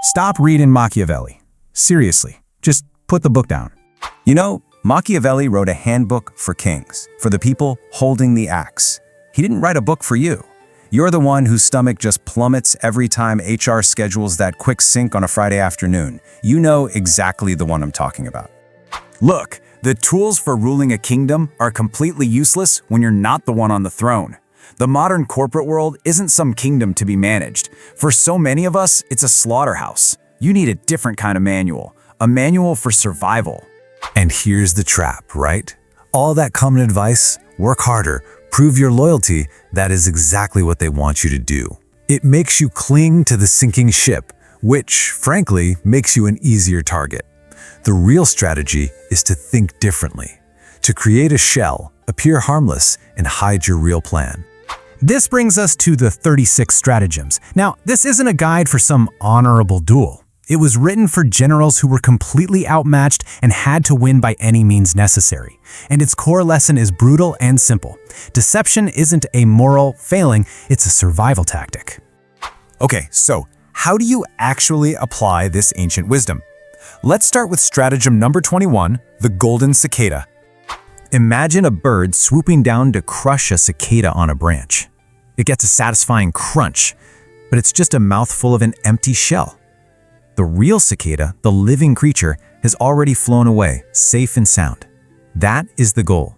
Stop reading Machiavelli. Seriously, just put the book down. You know, Machiavelli wrote a handbook for kings, for the people holding the axe. He didn't write a book for you. You're the one whose stomach just plummets every time HR schedules that quick sync on a Friday afternoon. You know exactly the one I'm talking about. Look, the tools for ruling a kingdom are completely useless when you're not the one on the throne. The modern corporate world isn't some kingdom to be managed. For so many of us, it's a slaughterhouse. You need a different kind of manual, a manual for survival. And here's the trap, right? All that common advice, work harder, prove your loyalty, that is exactly what they want you to do. It makes you cling to the sinking ship, which, frankly, makes you an easier target. The real strategy is to think differently, to create a shell, appear harmless, and hide your real plan. This brings us to the 36 stratagems. Now, this isn't a guide for some honorable duel. It was written for generals who were completely outmatched and had to win by any means necessary. And its core lesson is brutal and simple. Deception isn't a moral failing, it's a survival tactic. Okay, so how do you actually apply this ancient wisdom? Let's start with stratagem number 21, the golden cicada. Imagine a bird swooping down to crush a cicada on a branch. It gets a satisfying crunch, but it's just a mouthful of an empty shell. The real cicada, the living creature, has already flown away, safe and sound. That is the goal.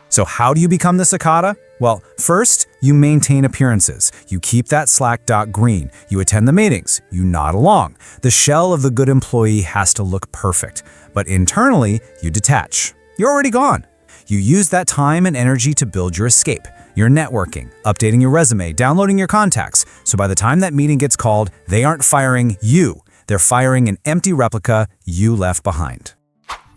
So how do you become the cicada? Well, first, you maintain appearances. You keep that Slack doc green. You attend the meetings. You nod along. The shell of the good employee has to look perfect. But internally, you detach. You're already gone. You use that time and energy to build your escape. You're networking, updating your resume, downloading your contacts. So by the time that meeting gets called, they aren't firing you. They're firing an empty replica you left behind.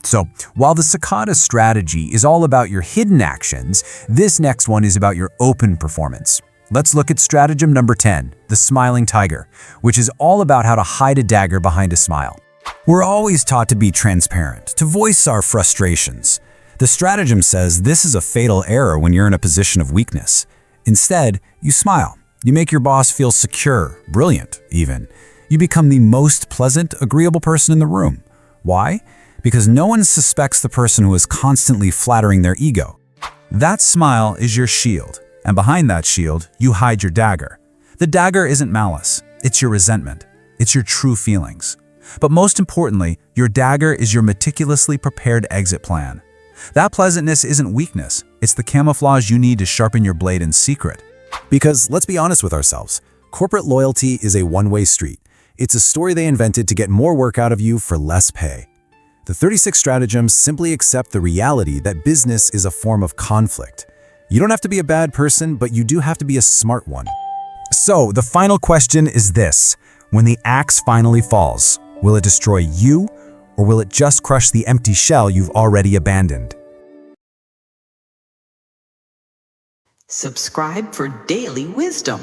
So, while the cicada strategy is all about your hidden actions, this next one is about your open performance. Let's look at stratagem number 10, the smiling tiger, which is all about how to hide a dagger behind a smile. We're always taught to be transparent, to voice our frustrations. The stratagem says this is a fatal error when you're in a position of weakness. Instead, you smile. You make your boss feel secure, brilliant, even. You become the most pleasant, agreeable person in the room. Why? Because no one suspects the person who is constantly flattering their ego. That smile is your shield, and behind that shield, you hide your dagger. The dagger isn't malice, it's your resentment. It's your true feelings. But most importantly, your dagger is your meticulously prepared exit plan. That pleasantness isn't weakness, it's the camouflage you need to sharpen your blade in secret. Because let's be honest with ourselves, corporate loyalty is a one-way street. It's a story they invented to get more work out of you for less pay. The 36 stratagems simply accept the reality that business is a form of conflict. You don't have to be a bad person, but you do have to be a smart one. So, the final question is this. When the axe finally falls, will it destroy you, or will it just crush the empty shell you've already abandoned? Subscribe for daily wisdom.